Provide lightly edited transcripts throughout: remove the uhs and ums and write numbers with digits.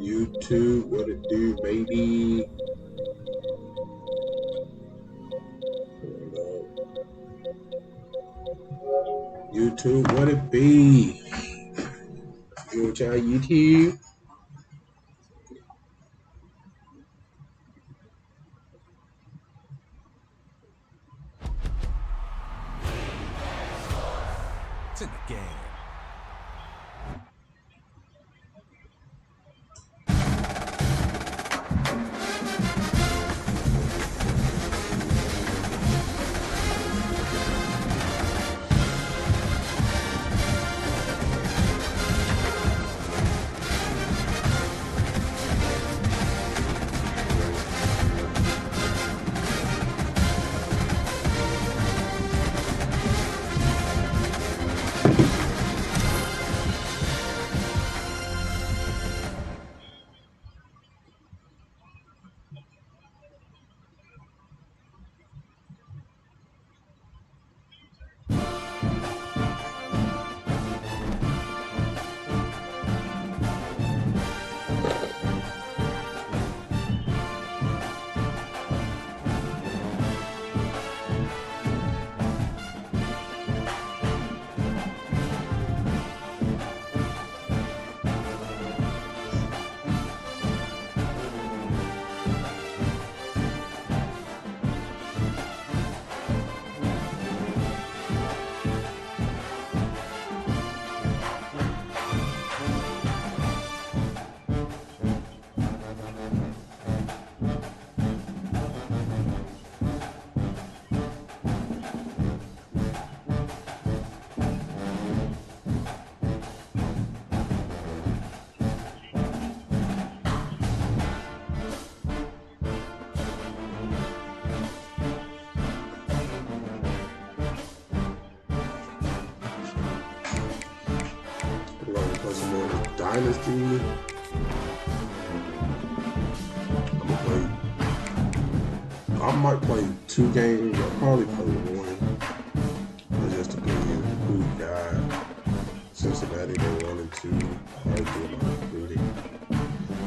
YouTube, what it do, baby? YouTube, what it be? You with y'all YouTube? It's in the game. Dynasty. I'm gonna play. I might play 2 games. I'll probably play 1. Just to be who got Cincinnati. They 1-2. I'll include it.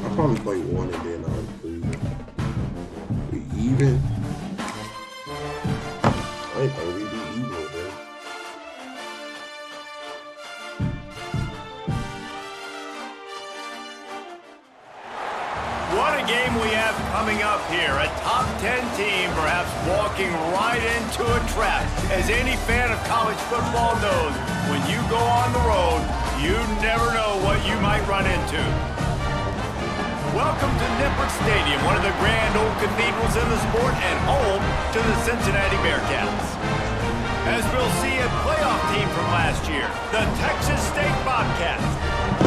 I'll probably play 1 and then I'll include it. We even. I ain't gonna be even with that. What a game we have coming up here. A top 10 team perhaps walking right into a trap. As any fan of college football knows, when you go on the road, you never know what you might run into. Welcome to Nippert Stadium, one of the grand old cathedrals in the sport and home to the Cincinnati Bearcats. As we'll see, a playoff team from last year, the Texas State Bobcats,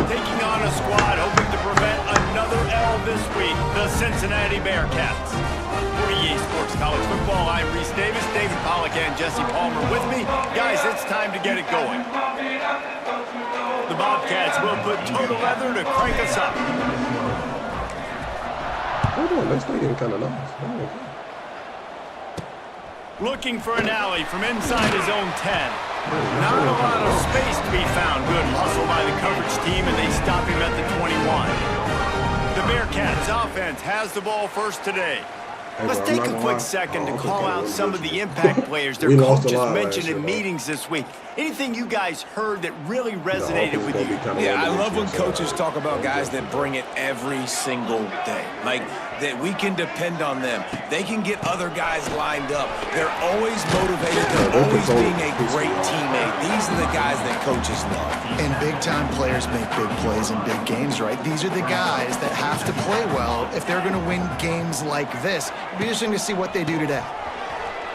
taking on a squad hoping to prevent another L this week, the Cincinnati Bearcats. For EA Sports College Football, I'm Reese Davis, David Pollack and Jesse Palmer with me. Guys, it's time to get it going. The Bobcats will put total leather to crank us up. Hold on, that stadium kind of nice. Looking for an alley from inside his own 10. Not a lot of space to be found. Good hustle by the coverage team, and they stop him at the 21. The Bearcats offense has the ball first today. Let's take a quick second to call out some of the impact players their coaches mentioned in meetings this week. Anything you guys heard that really resonated with you? Yeah, I love when coaches talk about guys that bring it every single day. Like, that we can depend on them. They can get other guys lined up. They're always motivated. They're always being a great teammate. These are the guys that coaches love. And big-time players make big plays in big games, right? These are the guys that have to play well if they're going to win games like this. It'll be interesting to see what they do today.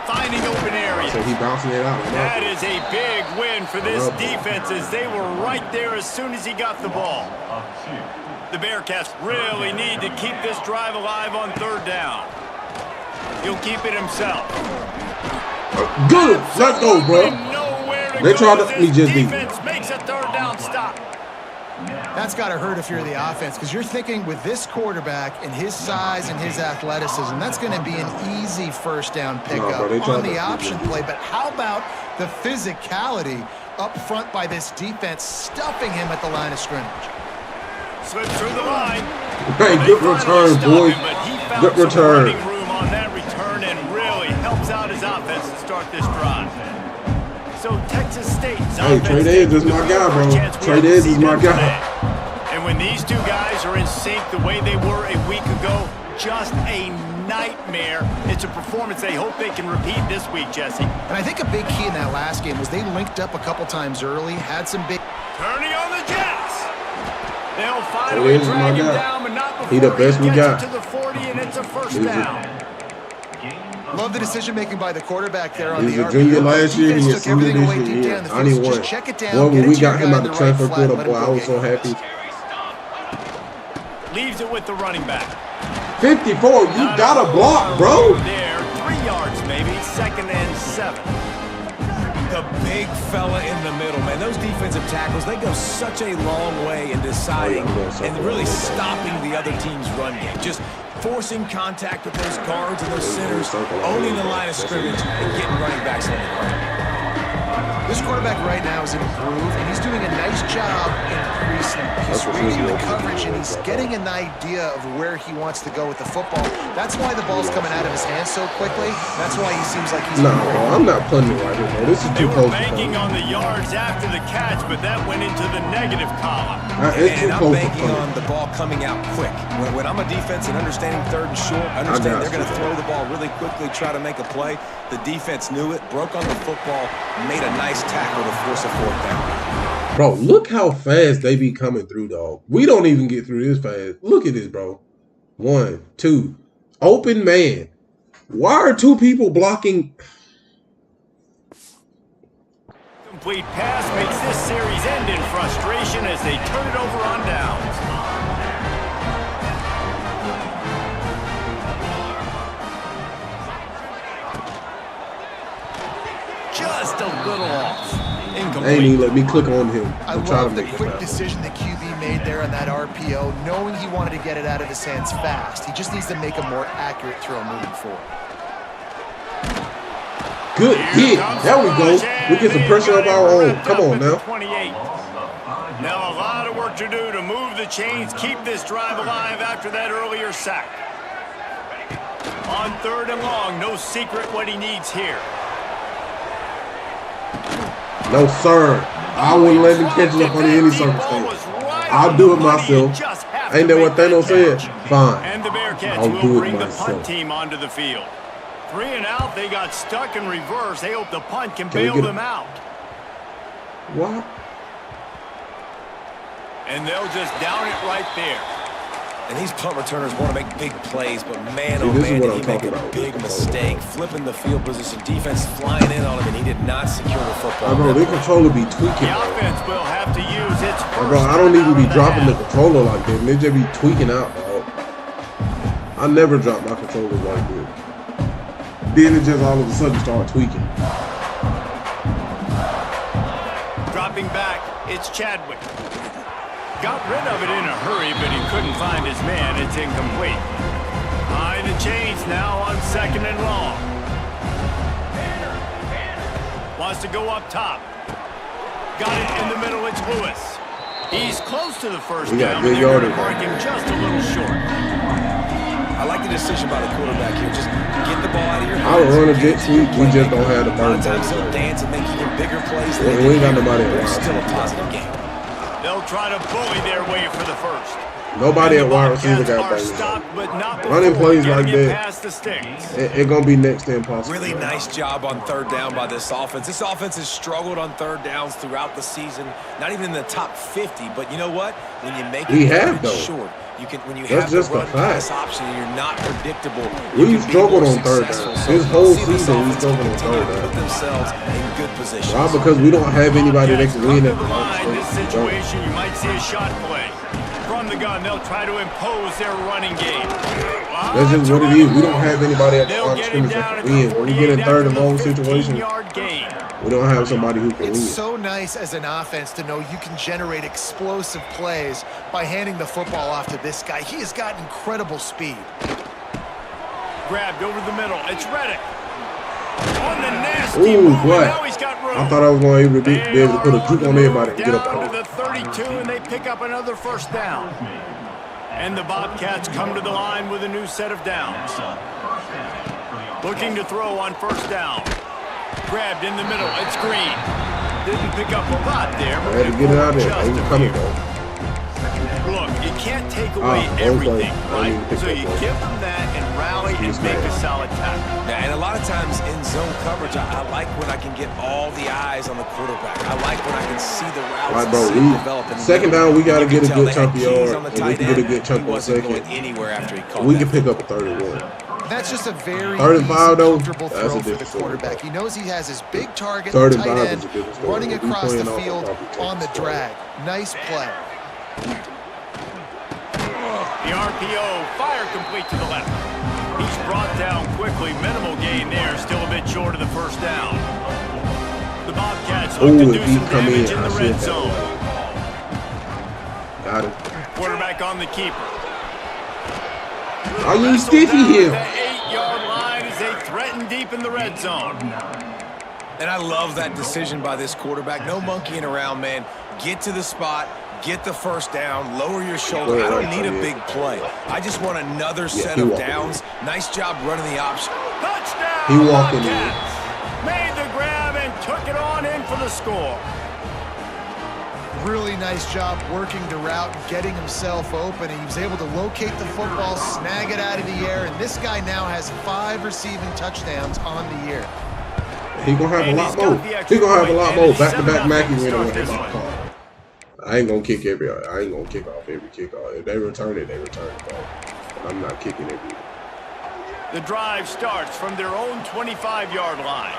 Finding open areas. So he bouncing it out. That is a big win for this defense as they were right there as soon as he got the ball. The Bearcats really need to keep this drive alive on 3rd down. He'll keep it himself. Good. Let's go, bro. They tried to me just deep. Defense makes a 3rd down stop. That's got to hurt if you're the offense, because you're thinking with this quarterback and his size and his athleticism, that's going to be an easy 1st down pickup on the option play. But how about the physicality up front by this defense, stuffing him at the line of scrimmage? Slips through the line. Hey, good return, boy. Good return. Room on that return and really helps out his offense to start this drive. So Texas State's hey, Trey Edge is my guy, bro. Trey Edge is my guy. And when these two guys are in sync the way they were a week ago, just a nightmare. It's a performance they hope they can repeat this week, Jesse. And I think a big key in that last game was they linked up a couple times early, had some big... Turning on the Jets. They'll find a way to drag him down, but not before he the best we got. To the 40, and it's a first down. Love the decision-making by the quarterback there on the RPO. He was a junior last year. He was senior this year. I didn't want it. Boy, when we got him out the transfer portal, boy, I was so happy. Leaves it with the running back. 54, you got a block, bro. There, 3 yards maybe, 2nd and 7. The big fella in the middle, man. Those defensive tackles, they go such a long way in deciding and really stopping the other team's run game. Just forcing contact with those guards and those centers, owning the line of scrimmage, and getting running backs on the ground. This quarterback right now is in a groove, and he's doing a nice job in pre-snap. He's reading the coverage, and he's getting an idea of where he wants to go with the football. That's why the ball's coming out of his hands so quickly. That's why he seems like he's... No, I'm not punting it right here, bro. This is too close. They were banking on the yards after the catch, but that went into the negative column. And I'm banking on the ball coming out quick. When I'm a defense and understanding 3rd and short, understand they're going to throw the ball really quickly, try to make a play. The defense knew it, broke on the football, made a nice tackle to force a 4th down. Bro, look how fast they be coming through, dog. We don't even get through this fast. Look at this, bro. 1, 2. Open man. Why are 2 people blocking? Complete pass makes this series end in frustration as they turn it over on downs. Just a little off. Incomplete. They ain't even let me click on him. I love the quick decision the QB made there on that RPO, knowing he wanted to get it out of his hands fast. He just needs to make a more accurate throw moving forward. Good hit. There we go. We get some pressure of our own. Come on now. 28. Now a lot of work to do to move the chains, keep this drive alive after that earlier sack. On 3rd and long, no secret what he needs here. No, sir. I wouldn't let him catch it up under any circumstance. I'll do it myself. Ain't that what Thanos said? Fine. And the Bearcats I'll will do it bring the myself. punt team onto the field. 3 and out, they got stuck in reverse. They hope the punt can bail them out. What? And they'll just down it right there. And these punt returners want to make big plays, but man, oh this man, is what did he make a big mistake. Flipping the field position, defense flying in on him, and he did not secure the football. Bro, their controller be tweaking, The bro. offense will have to use its first Bro, I don't even be out of dropping the half. controller like that. They just be tweaking out, bro. I never drop my controllers like this. Then it just all of a sudden start tweaking. Dropping back, it's Chadwick. Got rid of it in a hurry, but he couldn't find his man. It's incomplete. Behind the chains now on 2nd and long. Wants to go up top. Got it in the middle, it's Lewis. He's close to the first We got down. good They're going to yardage. mark him just a little short. I like the decision by the quarterback here. Just get the ball out of your I hands. would run a jet sweep. We just don't have the A lot burn of times thing. they'll dance and make even bigger plays. Yeah, we ain't got nobody at But it's wide still a receiver. positive game. They'll try to bully their way for the first. Nobody And at the wide receiver Bobcats got are banged. stopped, but not Running before plays getting like it that. past the sticks. It gonna be next to impossible. Really nice job on 3rd down by this offense. This offense has struggled on 3rd downs throughout the season. Not even in the top 50, but you know what? When you make We it have, though. short, you can. When you That's have the just a run pass fact. option and you're not predictable, We you can be struggled more on 3rd successful. down. So This whole we'll see this season we offense struggled on continue 3rd to down. put themselves in good positions. Why? Because we don't have anybody that can win at the In this line. situation, you might see a shot play. From the gun, they'll try to impose their running game. That's just what it is. We don't have anybody at the They'll line of get it scrimmage down that at can the win. When we get in 48 third and after long the situation, 15-yard gain. we don't have somebody who can It's win. so nice as an offense to know you can generate explosive plays by handing the football off to this guy. He has got incredible speed. Grabbed over the middle. It's Reddick. On the nasty Ooh, move, and boy. now he's got room. I thought I was going to be able to put a juke on everybody and get up down out to of the 32, and they pick up another first down. And the Bobcats come to the line with a new set of downs. Looking to throw on first down. Grabbed in the middle. It's Green. Didn't pick up a lot there. I had to get it out of there. He was coming though. Look, you can't take away everything, right? So you give them that and rally and make a solid tackle. Yeah, and a lot of times in zone coverage, I like when I can get all the eyes on the quarterback. I like when I can see the routes and see them develop. Second down, we got to get a good chunk of yard. And we can get a good chunk on second. We can pick up a 31. That's just a very comfortable throw for the quarterback. He knows he has his big target, the tight end, running across the field on the drag. Nice play. The RPO, fire complete to the left. He's brought down quickly. Minimal gain there, still a bit short of the first down. The Bobcats look to do some damage in the red zone. Got it. Quarterback on the keeper. Are you stiffy here? The 8-yard line as they threaten deep in the red zone. And I love that decision by this quarterback. No monkeying around, man. Get to the spot. Get the first down, lower your shoulder. I don't need a big play. I just want another set of downs. Nice job running the option. Touchdown! He walked in. Made the grab and took it on in for the score. Really nice job working the route and getting himself open. He was able to locate the football, snag it out of the air, and this guy now has 5 receiving touchdowns on the year. He gonna have a lot more. He gonna have a lot more. Back-to-back Mackey winner with his call. I ain't gonna kick off every kickoff. If they return it, they return it, bro. But I'm not kicking it. The drive starts from their own 25-yard line.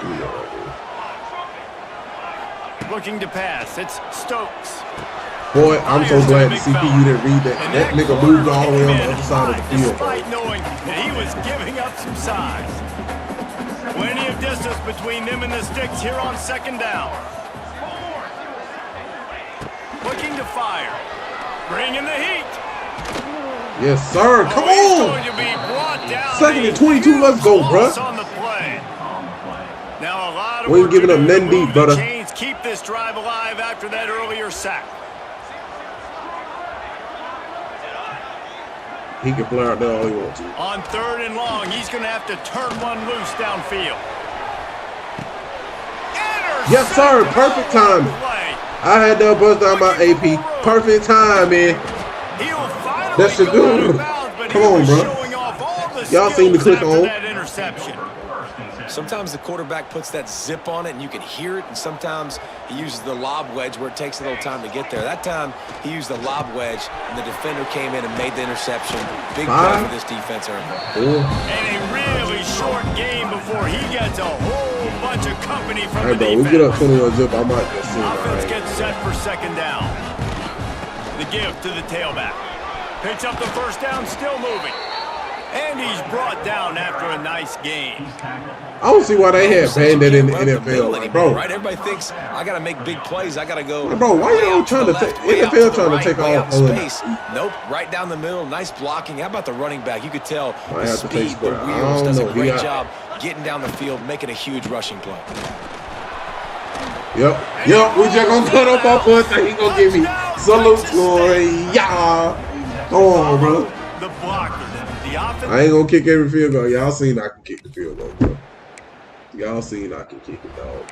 Looking to pass, it's Stokes. Boy, I'm so glad to see you didn't read that. That nigga moved all the way on the other side of the field. Despite knowing that he was giving up some size. Plenty of distance between them and the sticks here on second down. Looking to fire. Bringing the heat. Yes, sir. Come on. Second and 22. Let's go, bro. Now a lot of we ain't giving up nothing deep, brother. Keep this drive alive after that earlier sack. He can flare out there all he wants to. On third and long, he's going to have to turn one loose downfield. Yes, sir. Perfect time. I had to bust down my AP. Perfect time, man. That's a good one. Come on, bro. Y'all seen the click on. Sometimes the quarterback puts that zip on it and you can hear it, and sometimes he uses the lob wedge where it takes a little time to get there. That time he used the lob wedge and the defender came in and made the interception. Big play for this defense, And a really short game before he gets a whole bunch of company from the defense. We get up 21 zip, I might just see. Offense gets set for second down. The give to the tailback. Picks up the first down, still moving. And he's brought down after a nice game. I don't see why they have banned it in the NFL, like, bro. Right? Everybody thinks I got to make big plays. I got to go. Bro, why y'all trying to take NFL trying to take off space? Nope, right down the middle. Nice blocking. How about the running back? You could tell the speed, the wheels. Does a great job getting down the field, making a huge rushing play. Yep. We just gonna cut up our foot. He gonna give me salute score. Yeah. Go on, bro. The blocker. I ain't gonna kick every field goal. Y'all seen I can kick the field goal, bro. Y'all seen I can kick it, dog.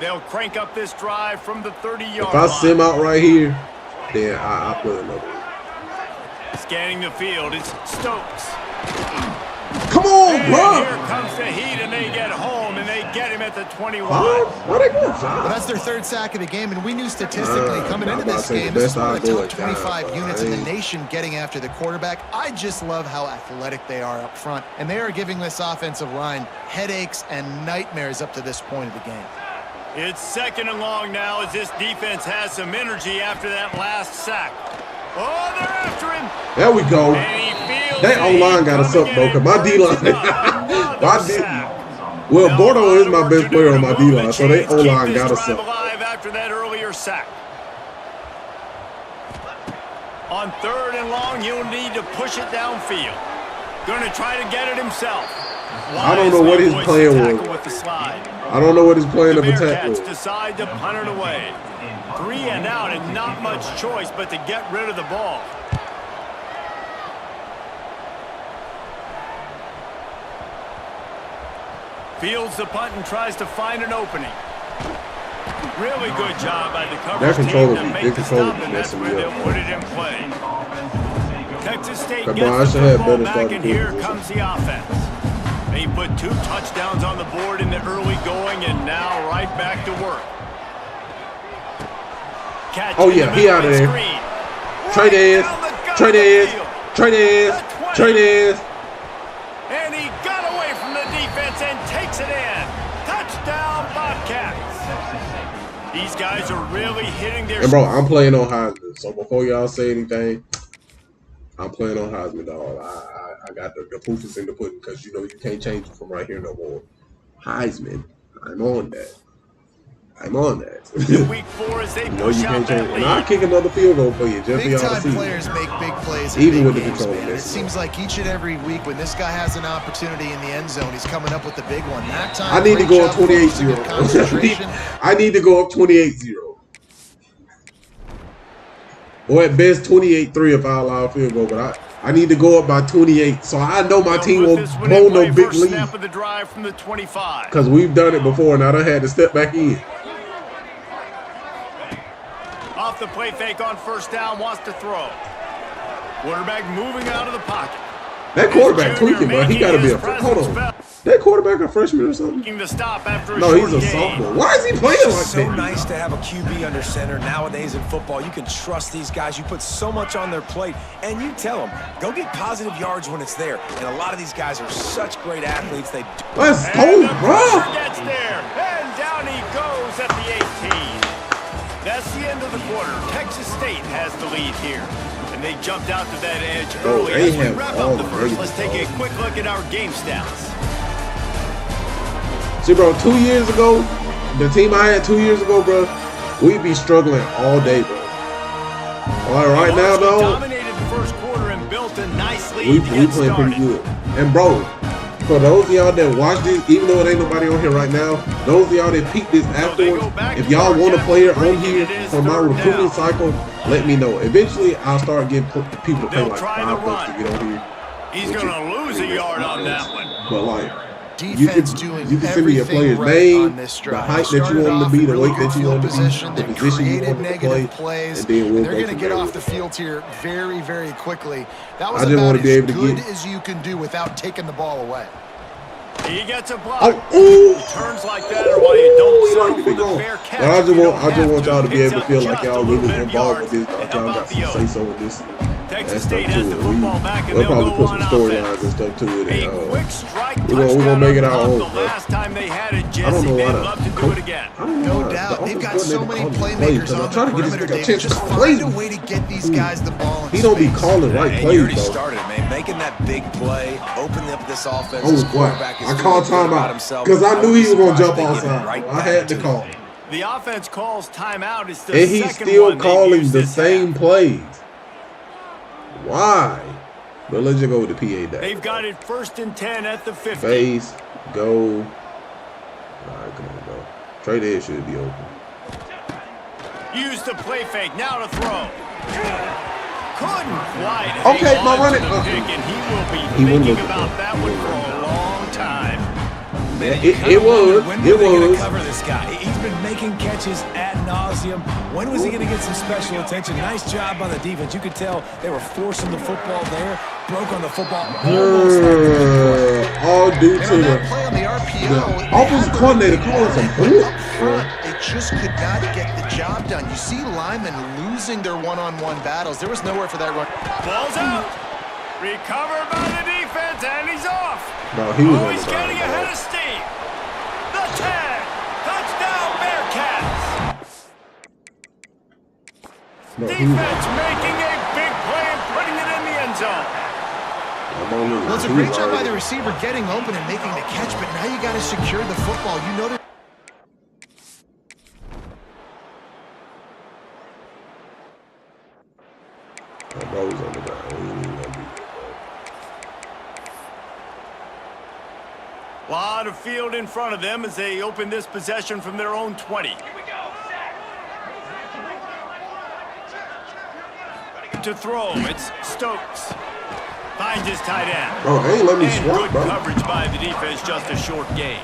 They'll crank up this drive from the 30-yard line. If I sim out right here, then I put another one. Scanning the field, it's Stokes. Come on, bro. Here comes the heat, and they get home, and they get him at the 21. Why they going, well, that's their third sack of the game, and we knew statistically coming into this game, this is one of the top 25 units in the nation getting after the quarterback. I just love how athletic they are up front, and they are giving this offensive line headaches and nightmares up to this point of the game. It's second and long now as this defense has some energy after that last sack. Oh, they're after him. There we go. That O-line got us up, bro, because my D-line. Well, Bordeaux is my best player on my D-line, so they O-line got us up. After that earlier sack. On third and long, he'll need to push it downfield. Going to try to get it himself. I don't know what his plan was. I don't know what his plan of attack was. Decide to punt it away. 3 and out and not much choice but to get rid of the ball. Fields the punt and tries to find an opening. Really good job by the coverage team to make the stop, and that's where they'll put it in play. Texas State gets the football back, and here comes the offense. They put 2 touchdowns on the board in the early going, and now right back to work. Oh yeah, he out of there. Trade is, trade is, trade is, trade is. And he got away from the defense and takes it in. Touchdown, Bobcats. These guys are really hitting their... And bro, I'm playing on Heisman. So before y'all say anything, I'm playing on Heisman, dog. I got the proof is in the pudding because you know you can't change it from right here no more. Heisman, I'm on that. I'm on that. Week 4 as they no, you can't change it. And I'll kick another field goal for you just for y'all to see. Big-time players make big plays even with big the games, control. man. It seems like each and every week when this guy has an opportunity in the end zone, he's coming up with the big one. That time, I need to go up 28-0. I need to go up 28-0. Or at best 28-3 if I allow a field goal, but I need to go up by 28, so I know my team won't blow no big lead. Because we've done it before, and I done had to step back in. Off the play fake on first down, wants to throw. Quarterback moving out of the pocket. That quarterback tweaking, bro. He got to be a hold on. That quarterback a freshman or something? The stop after no, he's a sophomore. Why is he playing like that? It's so nice to have a QB under center. Nowadays in football, you can trust these guys. You put so much on their plate, and you tell them, go get positive yards when it's there. And a lot of these guys are such great athletes. Let's go, bro. Gets there, and down he goes at the 18. That's the end of the quarter. Texas State has the lead here. And they jumped out to that edge early. As we wrap up the first, let's take a quick look at our game stats. See, bro, 2 years ago, the team I had 2 years ago, bro, we'd be struggling all day, bro. All right, now, though, dominated the first quarter and built a nice lead we playing pretty good. And, bro, for those of y'all that watch this, even though it ain't nobody on here right now, those of y'all that peep this afterwards, if y'all want a player on here for my recruiting cycle, let me know. Eventually, I'll start getting people to pay like $5 to get on here. He's going to lose a yard on that one. But, like, defense doing you can send me your player's name, the height that you want him to be, the weight that you want him to be, the position you want him to play, and then we'll they're going to get off the field here very, very quickly. That was I just want to be able to good get as you can do without taking the ball away. He gets a block. Oh, turns like that, or why you don't settle for the fair catch. But I just want y'all to be able to feel like y'all really involved with this. Y'all got to say so with this. Texas State has the football back, and we'll they'll probably go put on some storylines and stuff to it. A quick strike we're gonna make it our own. The last time they had it, I don't Jesse, know why they'd love to do it again. No doubt. They've got so many playmakers on the perimeter. They just find a way to get these guys the ball. He don't be calling right plays, you already though. started, man. Making that big play, opening up this offense. Oh, quarterback I called timeout because I knew he was gonna jump outside. Right, I had to call. The offense calls timeout. It's the and he's still calling the same plays. Why? But let's just go with the PA day. They've got it 1st and 10 at the 50. Face, go. All right, come on, bro. Trey there should be open. Use the play fake. Now to throw. Couldn't quite. Okay, my running. And he will be thinking about that one for a long time. It was. When were they going to cover this guy? He's been making catches ad nauseum. When was he going to get some special attention? Nice job by the defense. You could tell they were forcing the football there. Broke on the football. All due to the play on the RPO. Offensive coordinator calling some bull. They just could not get the job done. You see Lyman losing their one-on-one battles. There was nowhere for that run. Ball's out. Recovered by the defense, and he's off. No, he was he's getting ahead of steam. The tag. Touchdown, Bearcats. No, defense making a big play and putting it in the end zone. Well, it's a great job by the receiver getting open and making the catch, but now you got to secure the football. You know that. Always on the ground. Lot of field in front of them as they open this possession from their own 20. to throw. It's Stokes. Finds his tight end. Bro, they ain't let me And swap, good bro. coverage by the defense, just a short gain.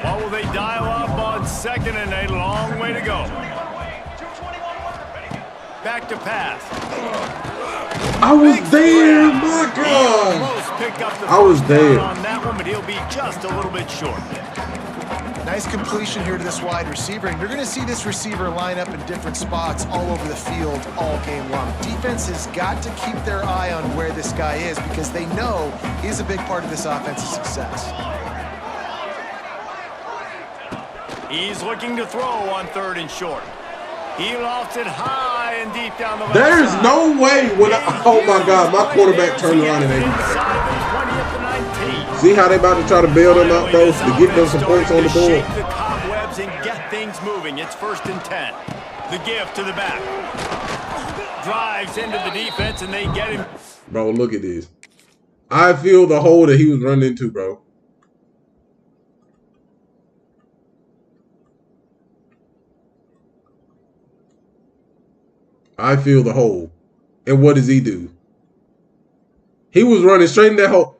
What will they dial up on 2nd and a long way to go? Back to pass. I was there, my God. Almost picked up the I was first down there. on that one, but he'll be just a little bit short. Nice completion here to this wide receiver, and you're going to see this receiver line up in different spots all over the field all game long. Defense has got to keep their eye on where this guy is because they know he's a big part of this offense's success. He's looking to throw on 3rd and short. He lofts it high and deep down the left There's side. no way when oh my God, my quarterback turned around and they Inside the 20th and 19. see how they about to try to bail them out though to get them some points on the board. Shake the cobwebs and get things moving. It's 1st and 10. The give to the back. Drives into the defense and they get him. Bro, look at this. I feel the hole that he was running into, bro. I feel the hole. And what does he do? He was running straight in that hole.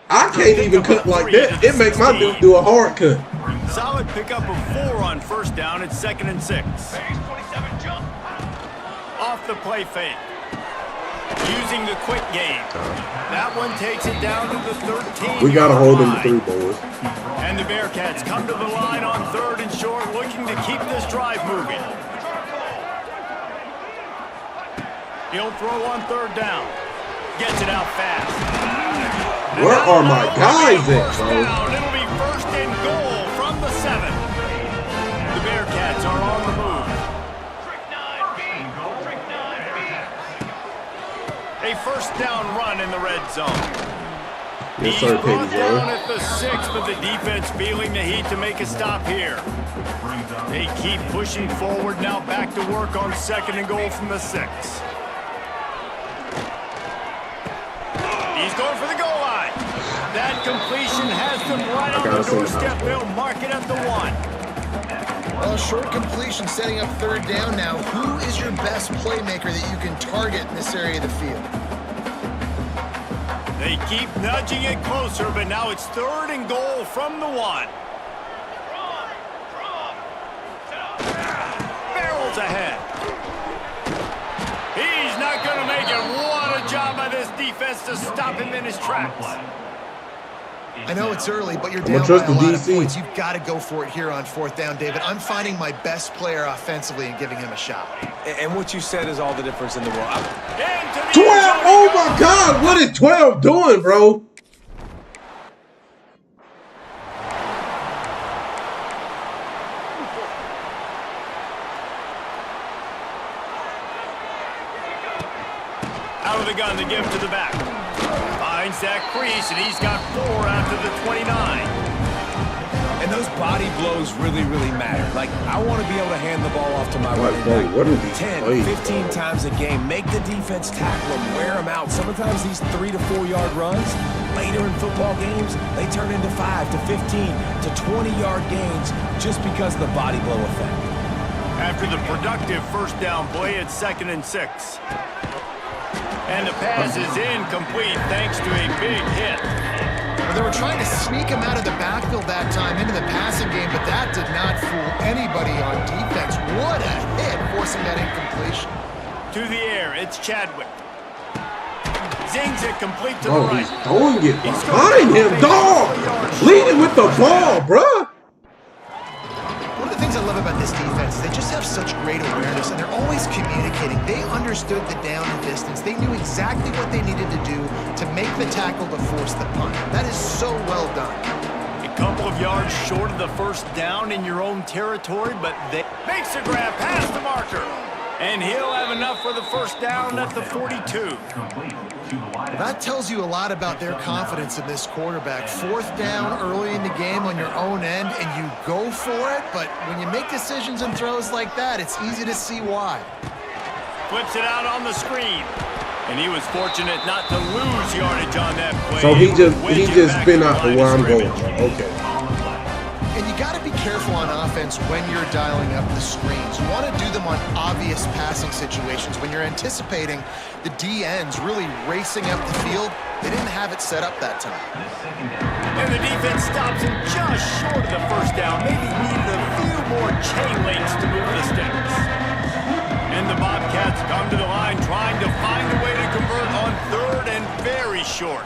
I can't even cut like that. It makes my dude do a hard cut. Solid pickup of 4 on 1st down. It's 2nd and 6. Off the play fake. Using the quick game. That one takes it down to the 13. We got to hold him to 3, boys. And the Bearcats come to the line on 3rd and short, looking to keep this drive moving. He'll throw on 3rd down. Gets it out fast. Where are my guys at, bro? It'll be 1st and goal from the 7. The Bearcats are on the move. A 1st down run in the red zone. Yes, sir, He's brought Petey down Joe. at the 6, but the defense feeling the heat to make a stop here. They keep pushing forward now, back to work on 2nd and goal from the 6. He's going for the goal line. That completion has them right on the doorstep. They'll mark it at the 1. Well, short completion setting up 3rd down now. Who is your best playmaker that you can target in this area of the field? They keep nudging it closer, but now it's 3rd and goal from the 1. Barrels ahead. He's not going to make it. What a job by this defense to stop him in his tracks. I know it's early, but you're down by trust a the lot of DC. points. You've got to go for it here on 4th down, David. I'm finding my best player offensively and giving him a shot. And what you said is all the difference in the world. 12! Oh my God! What is 12 doing, bro? Out of the gun, the give to the back. Finds that crease, and he's got 4 out to the 29. And those body blows really, really matter. Like, I want to be able to hand the ball off to my What, running bro, back what are these 10, plays, 15 bro? times a game. Make the defense tackle them, wear them out. Sometimes these 3 to 4 yard runs, later in football games, they turn into 5 to 15 to 20-yard gains just because of the body blow effect. After the productive 1st down play, it's 2nd and 6. And the pass is incomplete thanks to a big hit. Well, they were trying to sneak him out of the backfield that time into the passing game, but that did not fool anybody on defense. What a hit, forcing that incompletion. To the air, it's Chadwick. Zings it complete to Bro, the he's right. throwing it behind him, dog! Leading with the ball, bruh! One of the things I love about this defense is they just have such great awareness, and they're always communicating. They understood the down and distance. They knew exactly what they needed to do to make the tackle to force the punt. That is so well done. A couple of yards short of the 1st down in your own territory, but they makes a grab past the marker. And he'll have enough for the 1st down at the 42. That tells you a lot about their confidence in this quarterback. 4th down early in the game on your own end, and you go for it, but when you make decisions and throws like that, it's easy to see why. Flips it out on the screen. And he was fortunate not to lose yardage on that play. So he just Wedge it spin back out to to the where line I'm of going. scrimmage. Okay. And you got to be careful on offense offense when you're dialing up the screens. You want to do them on obvious passing situations when you're anticipating the DNs really racing up the field. They didn't have it set up that time. And the defense stops him just short of the first down. Maybe needed a few more chain links to move the sticks. And the Bobcats come to the line trying to find a way to convert on third and very short.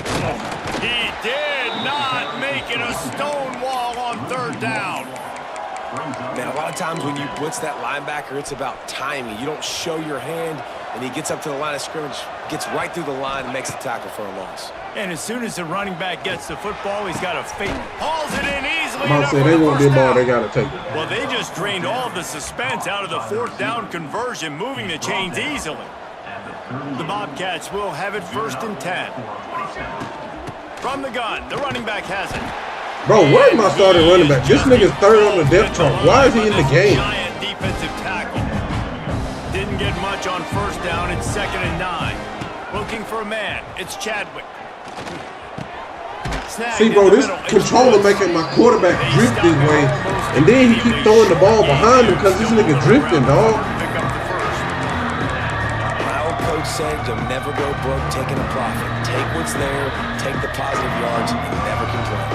He did not make it a stone wall on third down. Man, a lot of times when you blitz that linebacker, it's about timing. You don't show your hand, and he gets up to the line of scrimmage, gets right through the line, and makes the tackle for a loss. And as soon as the running back gets the football, he's got a fake. Hauls it in easily. I'm about to say, they won't be a ball, they got to take it. Well, they just drained all the suspense out of the fourth down conversion, moving the chains easily. The Bobcats will have it 1st and 10. From the gun, the running back has it. Bro, where's my starting running back? This nigga's third on the depth chart. Why is he in the game? Giant defensive tackle. Didn't get much on first down. It's 2nd and 9. Looking for a man. It's Chadwick. See, bro, this controller making my quarterback drift this way, and then he keep throwing the ball behind him because this nigga drifting, dog. My old coach said you'll never go broke taking a profit. Take what's there, take the positive yards, and never complain.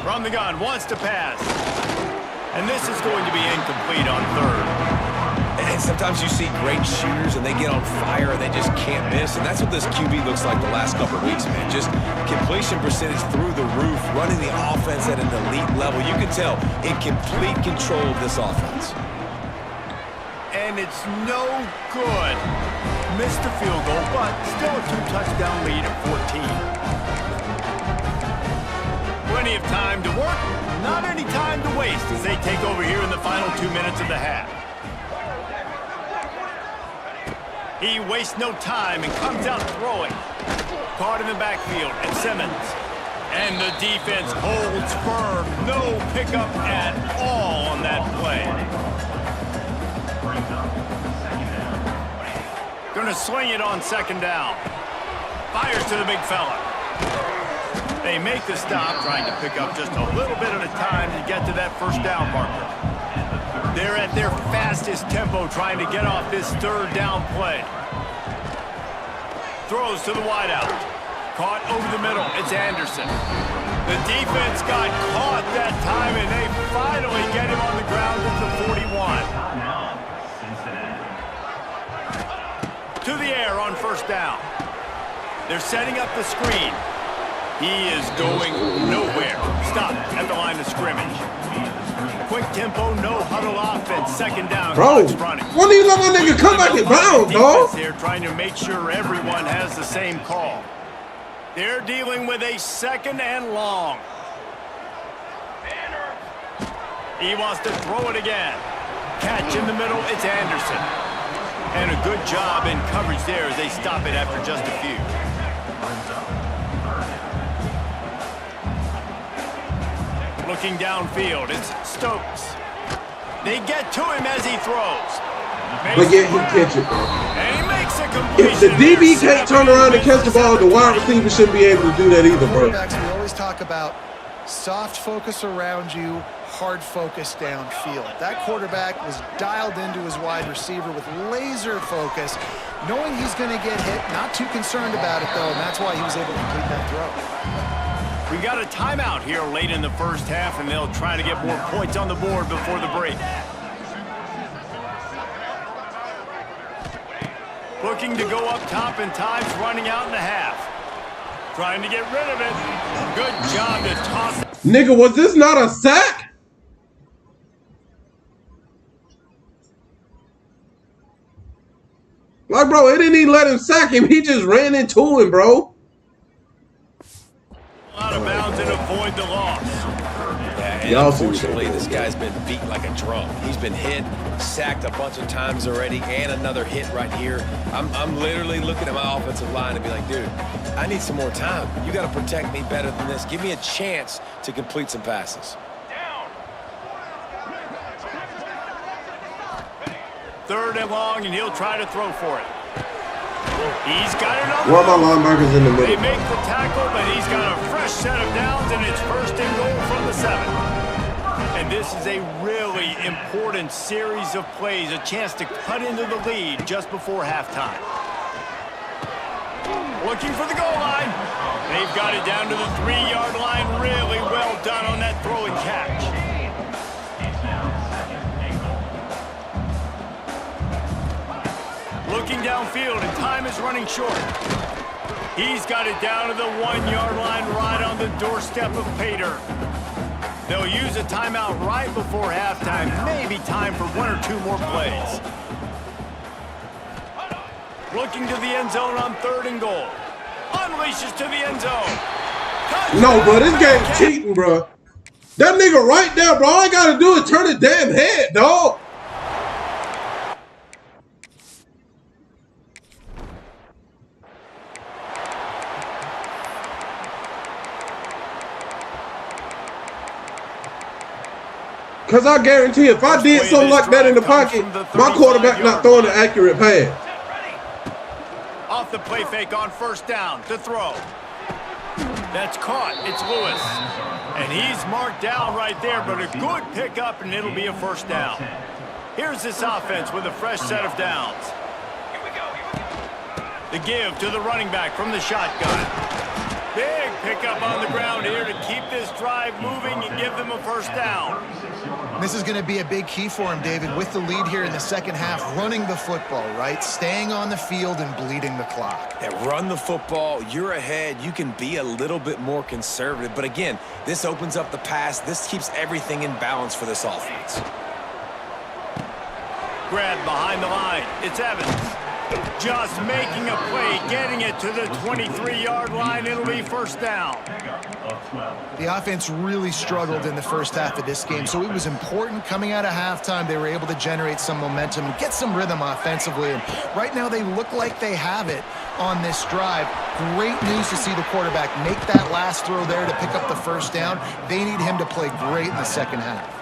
From the gun, wants to pass. And this is going to be incomplete on third. And sometimes you see great shooters and they get on fire and they just can't miss. And that's what this QB looks like the last couple of weeks, man. Just completion percentage through the roof, running the offense at an elite level. You can tell in complete control of this offense. And it's no good. Missed the field goal, but still a 2-touchdown lead at 14. Plenty of time to work, not any time to waste as they take over here in the final 2 minutes of the half. He wastes no time and comes out throwing. Caught in the backfield, and Simmons. And the defense holds firm. No pickup at all on that play. Gonna swing it on 2nd down. Fires to the big fella. They make the stop, trying to pick up just a little bit at a time to get to that 1st down marker. They're at their fastest tempo trying to get off this 3rd down play. Throws to the wideout. Caught over the middle. It's Anderson. The defense got caught that time, and they finally get him on the ground at the 41. To the air on 1st down. They're setting up the screen. He is going nowhere. Stopped at the line of scrimmage. Quick tempo, no huddle offense. 2nd down. Bro, why do you let my nigga come back and bounce, dog? They're trying to make sure everyone has the same call. They're dealing with a 2nd and long. He wants to throw it again. Catch in the middle, it's Anderson. And a good job in coverage there as they stop it after just a few. Looking downfield, it's Stokes. They get to him as he throws. But yet he catch it, bro. And he makes a completion. If the DB can't turn around and catch the ball, the wide receiver shouldn't be able to do that either, bro. We always talk about soft focus around you, hard focus downfield. That quarterback was dialed into his wide receiver with laser focus, knowing he's going to get hit, not too concerned about it, though, and that's why he was able to complete that throw. We got a timeout here late in the 1st half, and they'll try to get more points on the board before the break. Looking to go up top, and time's running out in the half. Trying to get rid of it. Good job to toss it. Nigga, was this not a sack? Like, bro, it didn't even let him sack him. He just ran into him, bro. Out of bounds and avoid the loss. Yeah, and unfortunately, this guy's been beat like a drum. He's been hit, sacked a bunch of times already, and another hit right here. I'm literally looking at my offensive line and be like, dude, I need some more time. You got to protect me better than this. Give me a chance to complete some passes. 3rd and long, and he'll try to throw for it. He's got another. Where are my linebackers in the middle? They make the tackle, but he's got a fresh set of downs, and it's 1st and goal from the 7. And this is a really important series of plays, a chance to cut into the lead just before halftime. Looking for the goal line. They've got it down to the 3-yard line. Really well done on that throw and catch. Looking downfield, and time is running short. He's got it down to the 1-yard line, right on the doorstep of Pater. They'll use a timeout right before halftime. Maybe time for 1 or 2 more plays. Looking to the end zone on 3rd and goal. Unleashes to the end zone. No, bro, this game's cheating, bro. That nigga right there, bro. All I gotta do is turn his damn head, dog. Because I guarantee if I did something like that in the pocket, my quarterback not throwing an accurate pass. Off the play fake on 1st down to throw. That's caught. It's Lewis. And he's marked down right there, but a good pickup, and it'll be a 1st down. Here's this offense with a fresh set of downs. The give to the running back from the shotgun. Big pickup on the ground here to keep this drive moving and give them a 1st down. This is going to be a big key for him, David, with the lead here in the second half, running the football, right? Staying on the field and bleeding the clock. Yeah, run the football. You're ahead. You can be a little bit more conservative. But again, this opens up the pass. This keeps everything in balance for this offense. Grab behind the line. It's Evans. Just making a play, getting it to the 23-yard line. It'll be 1st down. The offense really struggled in the first half of this game, so it was important coming out of halftime. They were able to generate some momentum and get some rhythm offensively. And right now they look like they have it on this drive. Great news to see the quarterback make that last throw there to pick up the 1st down. They need him to play great in the second half.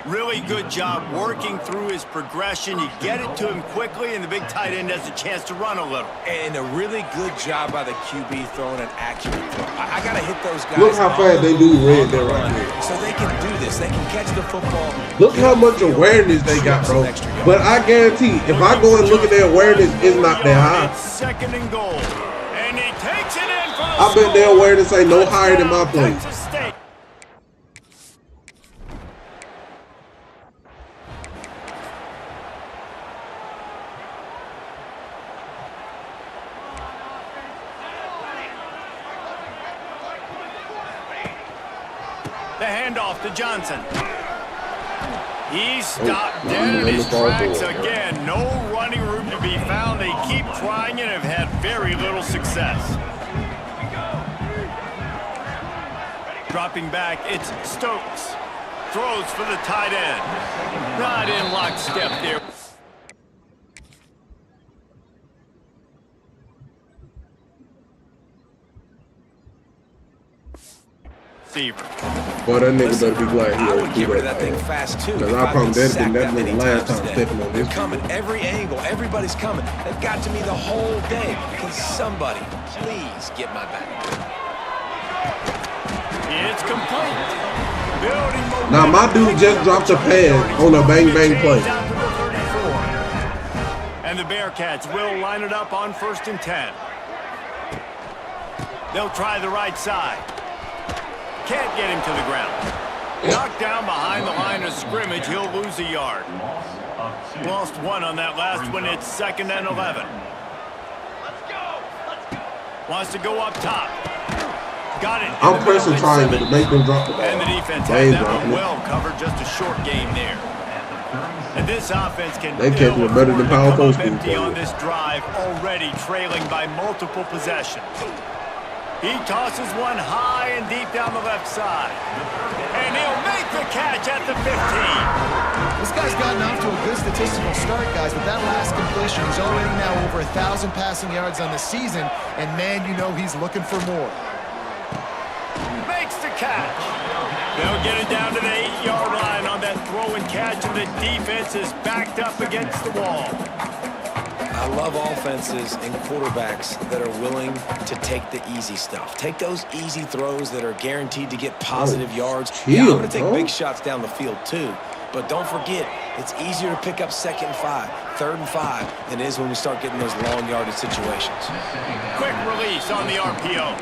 Really good job working through his progression. You get it to him quickly, and the big tight end has a chance to run a little. And a really good job by the QB throwing an accurate throw. I got to hit those guys. Look how fast they do red there right here. So they can do this. They can catch the football. Look how much awareness they got, bro. But I guarantee, if I go and look at their awareness, it's not that high. It's 2nd and goal. And he takes it in for the I bet their awareness ain't no higher than my play. The handoff to Johnson. He stopped dead in his tracks again. No running room to be found. They keep trying and have had very little success. Dropping back, it's Stokes. Throws for the tight end. Not in lockstep there. Boy, that nigga better be glad he I would get rid of that thing fast too. Because I probably didn't that nigga last time stepping on They're this. coming every angle. Everybody's coming. They've got to me the whole day. Can somebody please get my back? It's complete. Building Now my dude just dropped a pass on a bang bang play. And the Bearcats will line it up on 1st and 10. They'll try the right side. Can't get him to the ground. Knocked down behind the line of scrimmage. He'll lose a yard. Lost 1 on that last one. It's 2nd and 11. Wants to go up top. Got it. I'm pressing triangle to make them drop the ball. And the defense had that one well covered. Just a short game there. And this offense can they catch it better than power post empty on this drive, already trailing by multiple possessions. He tosses one high and deep down the left side. And he'll make the catch at the 15. This guy's gotten off to a good statistical start, guys, but that last completion, he's already now over 1,000 passing yards on the season, and man, you know he's looking for more. Makes the catch. They'll get it down to the 8-yard line on that throw and catch, and the defense is backed up against the wall. I love offenses and quarterbacks that are willing to take the easy stuff. Take those easy throws that are guaranteed to get positive yards. Yeah, I'm going to take big shots down the field too. But don't forget, it's easier to pick up 2nd and 5, 3rd and 5 than it is when we start getting those long yardage situations. Quick release on the RPO.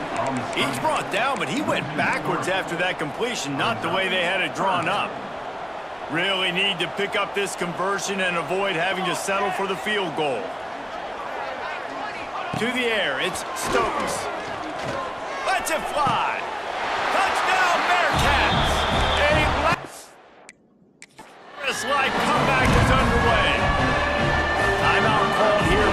He's brought down, but he went backwards after that completion, not the way they had it drawn up. Really need to pick up this conversion and avoid having to settle for the field goal. To the air, it's Stokes. Lets it fly. Touchdown, Bearcats! A like comeback is underway. Timeout called here.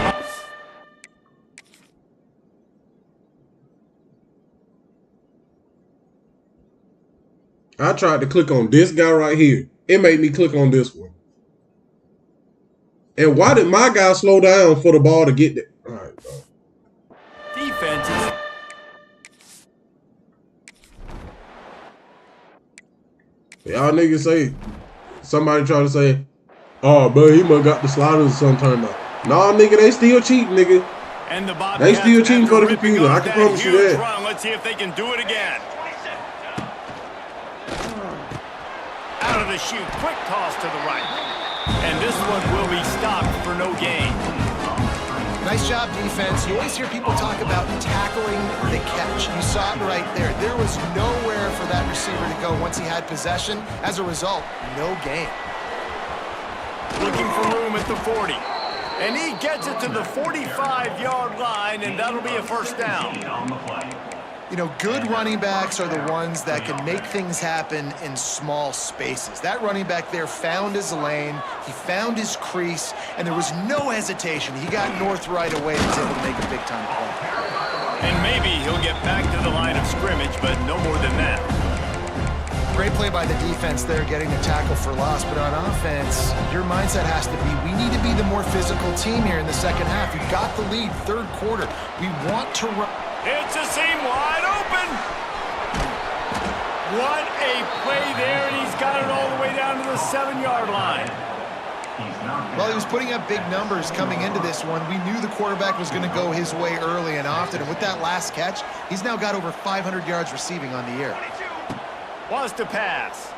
I tried to click on this guy right here. It made me click on this one. And why did my guy slow down for the ball to get there? All right, bro. Defense is... Y'all niggas say, somebody try to say, oh, bro, he must got the sliders or something. Nah, nigga, they still cheating, nigga. And the they still cheating for the computer. I can promise you that. Run. Let's see if they can do it again. Out of the chute, quick toss to the right. And this one will be stopped for no gain. Nice job, defense. You always hear people talk about tackling the catch. You saw it right there. There was nowhere for that receiver to go once he had possession. As a result, no gain. Looking for room at the 40. And he gets it to the 45-yard line, and that'll be a first down. You know, good running backs are the ones that can make things happen in small spaces. That running back there found his lane, he found his crease, and there was no hesitation. He got north right away and was able to make a big-time play. And maybe he'll get back to the line of scrimmage, but no more than that. Great play by the defense there, getting the tackle for loss. But on offense, your mindset has to be, we need to be the more physical team here in the second half. We've got the lead, third quarter. We want to run. It's a seam wide open. What a play there, and he's got it all the way down to the 7-yard line. Well, he was putting up big numbers coming into this one. We knew the quarterback was going to go his way early and often, and with that last catch, he's now got over 500 yards receiving on the year. Wants to pass.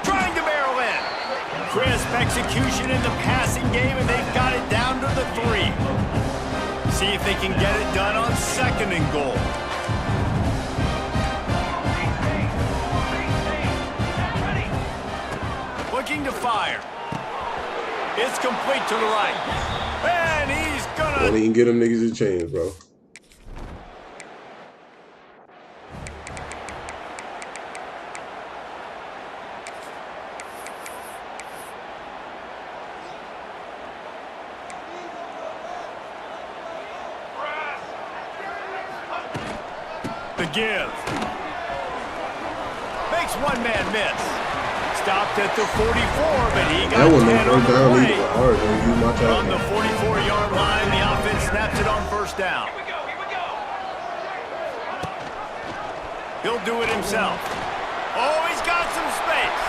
Trying to barrel in. Crisp execution in the passing game, and they've got it down to the 3. See if they can get it done on 2nd and goal. Looking to fire. It's complete to the right. And he's gonna... Don't even get them niggas a chance, bro. The give. Makes one man miss. Stopped at the 44, but he got 10 on the play. On the 44-yard line, the offense snaps it on first down. He'll do it himself. Oh, he's got some space.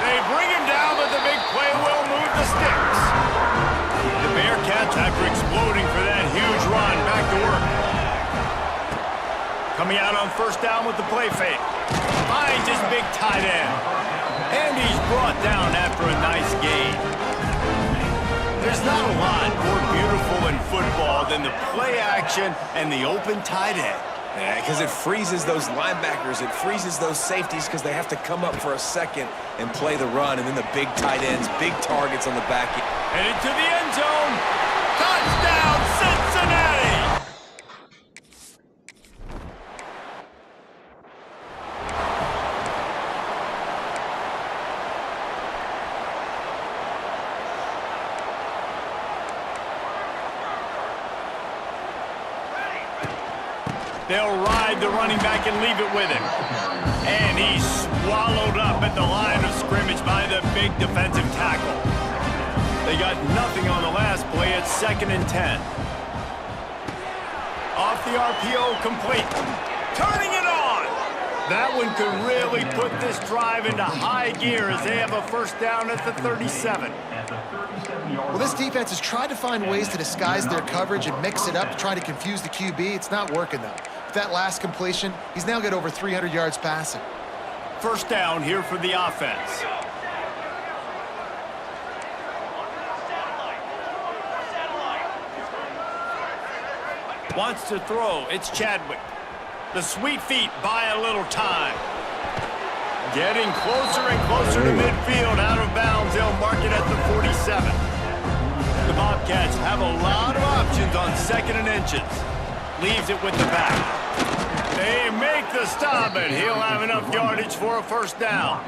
They bring him down, but the big play will move the sticks. The Bearcats, after exploding for that huge run, back to work. Coming out on first down with the play fake. Finds his big tight end. And he's brought down after a nice gain. There's not a lot more beautiful in football than the play action and the open tight end. Yeah, because it freezes those linebackers. It freezes those safeties because they have to come up for a second and play the run. And then the big tight ends, big targets on the back end. Headed to the end zone. Touchdown, Cincinnati! They'll ride the running back and leave it with him. And he's swallowed up at the line of scrimmage by the big defensive tackle. They got nothing on the last play. It's 2nd and 10. Off the RPO, complete. Turning it on. That one could really put this drive into high gear as they have a first down at the 37. Well, this defense has tried to find ways to disguise their coverage and mix it up to try to confuse the QB. It's not working, though. With that last completion, he's now got over 300 yards passing. First down here for the offense. Wants to throw. It's Chadwick. The sweet feet buy a little time. Getting closer and closer to midfield, out of bounds. They'll mark it at the 47. The Bobcats have a lot of options on 2nd and inches. Leaves it with the back. They make the stop, and he'll have enough yardage for a first down.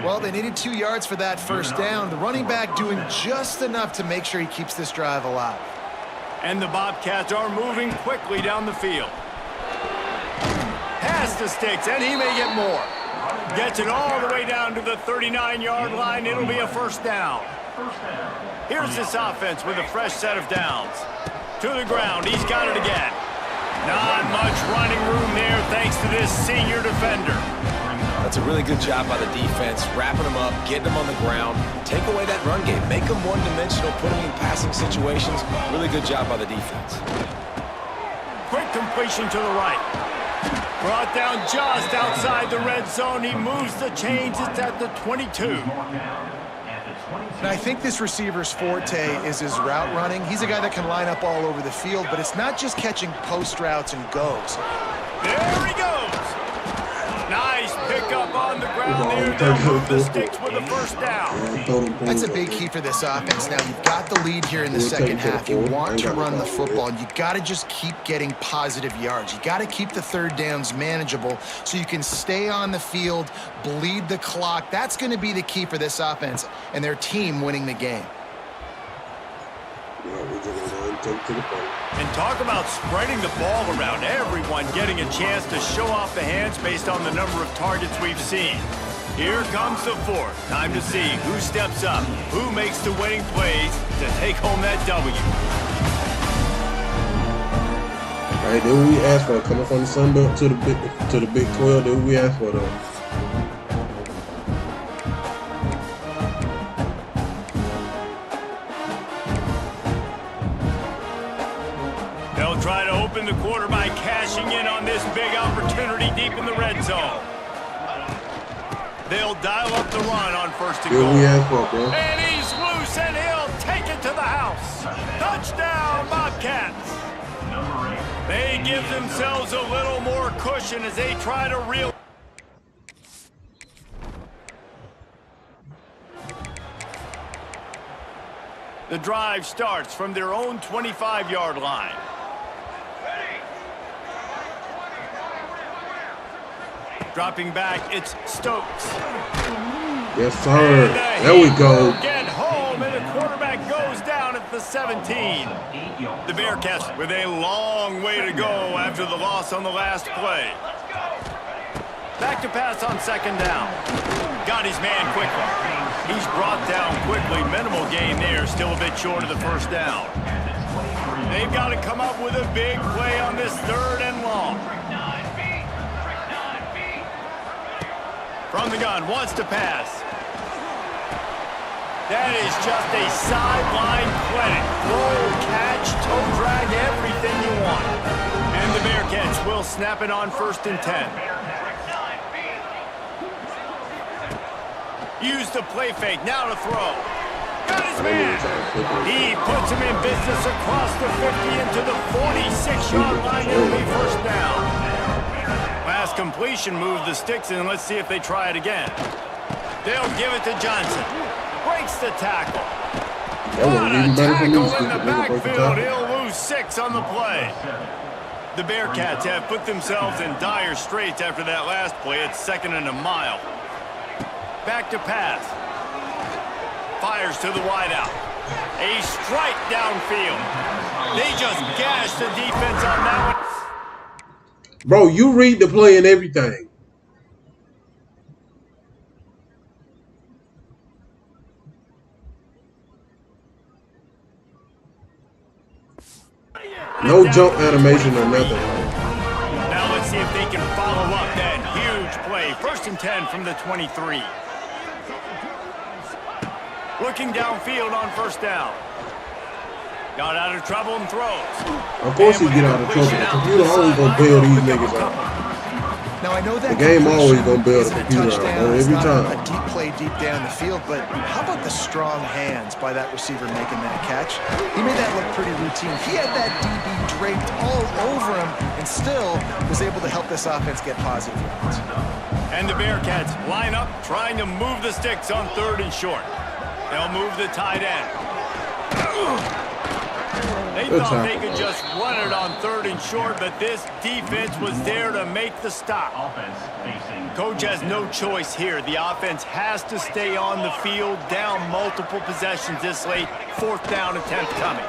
Well, they needed 2 yards for that first down. The running back doing just enough to make sure he keeps this drive alive. And the Bobcats are moving quickly down the field. Pass the sticks, and he may get more. Gets it all the way down to the 39-yard line. It'll be a first down. Here's this offense with a fresh set of downs. To the ground, he's got it again. Not much running room there thanks to this senior defender. That's a really good job by the defense, wrapping them up, getting them on the ground, take away that run game, make them one-dimensional, put them in passing situations. Really good job by the defense. Quick completion to the right. Brought down just outside the red zone. He moves the chains. It's at the 22. And I think this receiver's forte is his route running. He's a guy that can line up all over the field, but it's not just catching post routes and goes. There he goes. Nice pickup on the ground there. They'll move the sticks with the first down. That's a big key for this offense. Now, you've got the lead here in the second half. You want to run the football, and you got to just keep getting positive yards. You got to keep the third downs manageable so you can stay on the field, bleed the clock. That's going to be the key for this offense and their team winning the game. And talk about spreading the ball around, everyone getting a chance to show off the hands based on the number of targets we've seen. Here comes the fourth. Time to see who steps up, who makes the winning plays to take home that W. All right, then we asked for coming from the Sun Belt to the Big 12. Then we asked for though. Try to open the quarter by cashing in on this big opportunity deep in the red zone. They'll dial up the run on first and goal. And he's loose, and he'll take it to the house. Touchdown, Bobcats. They give themselves a little more cushion as they try to reel. The drive starts from their own 25-yard line. Dropping back, it's Stokes. Yes, sir. There we go. Get home, and the quarterback goes down at the 17. The Bearcats with a long way to go after the loss on the last play. Back to pass on second down. Got his man quickly. He's brought down quickly. Minimal gain there, still a bit short of the first down. They've got to come up with a big play on this third and long. From the gun, wants to pass. That is just a sideline credit. Throw, catch, toe drag, everything you want. And the Bearcats will snap it on first and 10. Use the play fake, now to throw. Got his man. He puts him in business across the 50 into the 46-yard line. It'll be first down. Last completion, move the sticks in. Let's see if they try it again. They'll give it to Johnson. Breaks the tackle. What a tackle in the backfield. He'll lose 6 on the play. The Bearcats have put themselves in dire straits after that last play. It's 2nd and a mile. Back to pass. Fires to the wideout. A strike downfield. They just gashed the defense on that one. Bro, you read the play and everything. No jump animation or nothing. Now let's see if they can follow up that 1st and 10 from the 23. Looking downfield on 1st down. Got out of trouble and throws. Of course he get out of trouble. The computer always gonna bail these niggas out. Now I know that the game always gonna bail the computer out every time. A deep play deep down the field, but how about the strong hands by that receiver making that catch? He made that look pretty routine. He had that DB draped all over him and still was able to help this offense get positive yards. And the Bearcats line up trying to move the sticks on 3rd and short. They'll move the tight end. They thought they could just run it on 3rd and short, but this defense was there to make the stop. Coach has no choice here. The offense has to stay on the field, down multiple possessions this late. 4th down attempt coming.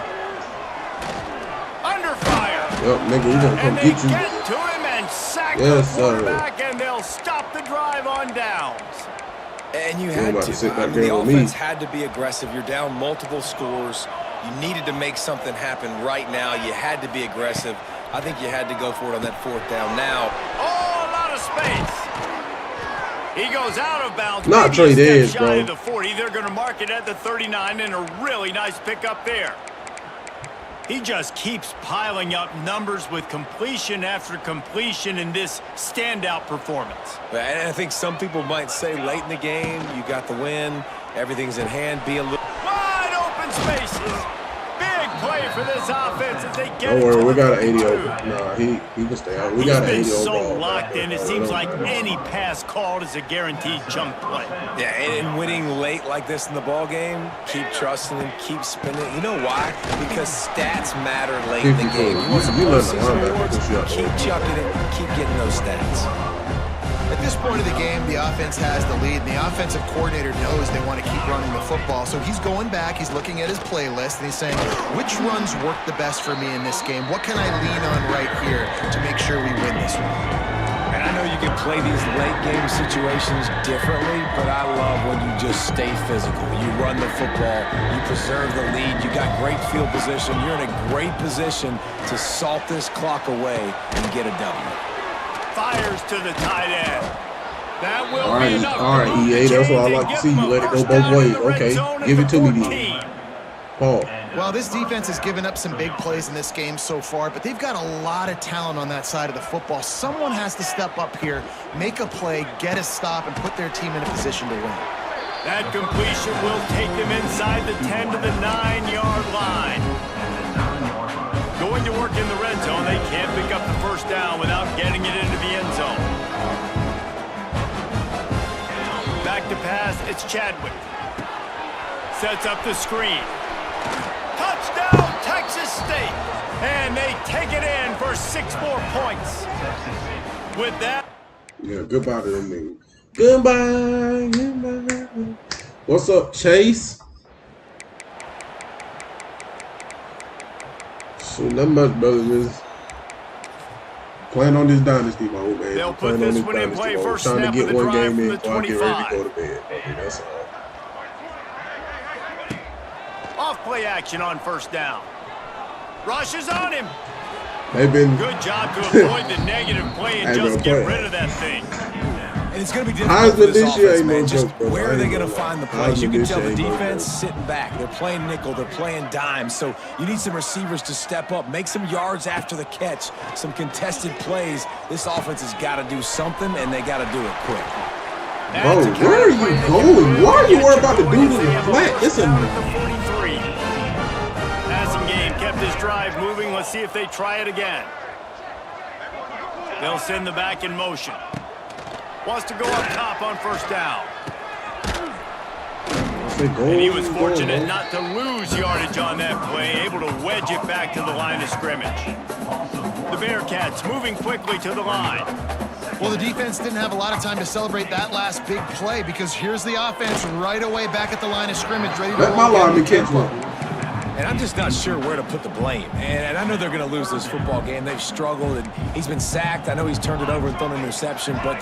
Under fire. Yep, nigga, he's gonna come get you. Get to him and sack the quarterback, and they'll stop the drive on downs. And you had to. I mean, the offense had to be aggressive. You're down multiple scores. You needed to make something happen right now. You had to be aggressive. I think you had to go for it on that 4th down now. Oh, a lot of space. He goes out of bounds. Not trade edge, bro. Shy of the 40. They're going to mark it at the 39, and a really nice pickup there. He just keeps piling up numbers with completion after completion in this standout performance. And I think some people might say late in the game, you got the win, everything's in hand, be a little... Wide open spaces. Big play for this offense as they get Don't worry, we got an 80 over. Nah, he can stay out. We got an 80 He's been overall. so locked in, it seems like any pass called is a guaranteed chunk play. Yeah, and winning late like this in the ball game, keep trusting him, keep spinning. You know why? Because stats matter late in the game. You want some postseason awards, keep chucking it, keep getting those stats. At this point of the game, the offense has the lead, and the offensive coordinator knows they want to keep running the football. So he's going back, he's looking at his playlist, and he's saying, which runs work the best for me in this game? What can I lean on right here to make sure we win this one? And I know you can play these late game situations differently, but I love when you just stay physical. You run the football, you preserve the lead, you got great field position, you're in a great position to salt this clock away and get a W. Fires to the tight end. That will be enough. All right, EA, that's what I like to see. You let it go both ways. Okay, give it to me, D. Paul. Well, this defense has given up some big plays in this game so far, but they've got a lot of talent on that side of the football. Someone has to step up here, make a play, get a stop, and put their team in a position to win. That completion will take them inside the 10 to the 9-yard line. Going to work in the red zone. They can't pick up the 1st down without getting it into the end zone. Back to pass, it's Chadwick. Sets up the screen. Touchdown, Texas State. And they take it in for 6 more points. With that. Yeah, goodbye to them niggas. Goodbye. What's up, Chase? So not much, brother. Just playing on this dynasty mode, man. They'll put this one in play first trying snap to get of the one drive game in from the before I get ready to 25. go to bed. Okay, that's all. Off play action on 1st down. Rushes on him. They've been good job to avoid the negative play and just get rid of that thing. And it's going to be difficult for this offense, man. Just where are they going to find the plays? You can tell the defense sitting back. They're playing nickel. They're playing dime. So you need some receivers to step up, make some yards after the catch, some contested plays. This offense has got to do something, and they got to do it quick. Bro, where are you going? Why are you worried about the dude in the flat? It's a... Passing game kept this drive moving. Let's see if they try it again. They'll send the back in motion. Wants to go up top on 1st down. And he was fortunate not to lose yardage on that play, able to wedge it back to the line of scrimmage. The Bearcats moving quickly to the line. Well, the defense didn't have a lot of time to celebrate that last big play because here's the offense right away back at the line of scrimmage, ready to let my lineman catch one. And I'm just not sure where to put the blame. And I know they're going to lose this football game. They've struggled, and he's been sacked. I know he's turned it over and thrown an interception, but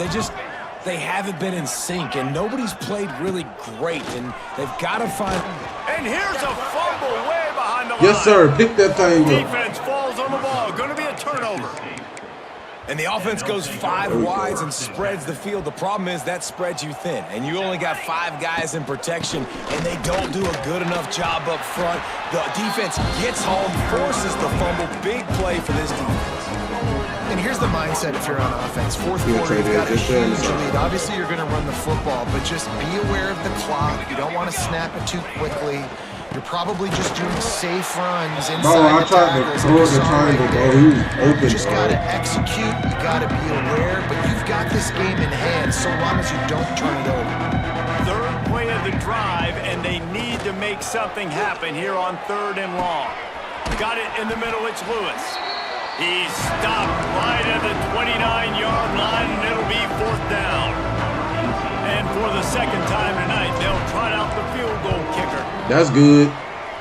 they haven't been in sync, and nobody's played really great, and they've got to find... And here's a fumble way behind the line. Yes, sir. Pick that thing up. Defense falls on the ball. Going to be a turnover. And the offense goes 5 wides and spreads the field. The problem is that spreads you thin, and you only got 5 guys in protection, and they don't do a good enough job up front. The defense gets home, forces the fumble. Big play for this defense. And here's the mindset if you're on offense. Fourth quarter, you've got a huge lead. Obviously, you're going to run the football, but just be aware of the clock. You don't want to snap it too quickly. You're probably just doing safe runs inside the tackles. You just got to execute. You got to be aware, but you've got this game in hand so long as you don't turn it over. Third play of the drive, and they need to make something happen here on 3rd and long. Got it in the middle. It's Lewis. He's stopped right at the 29-yard line, and it'll be 4th down. And for the second time tonight, they'll trot out the field goal kicker. That's good.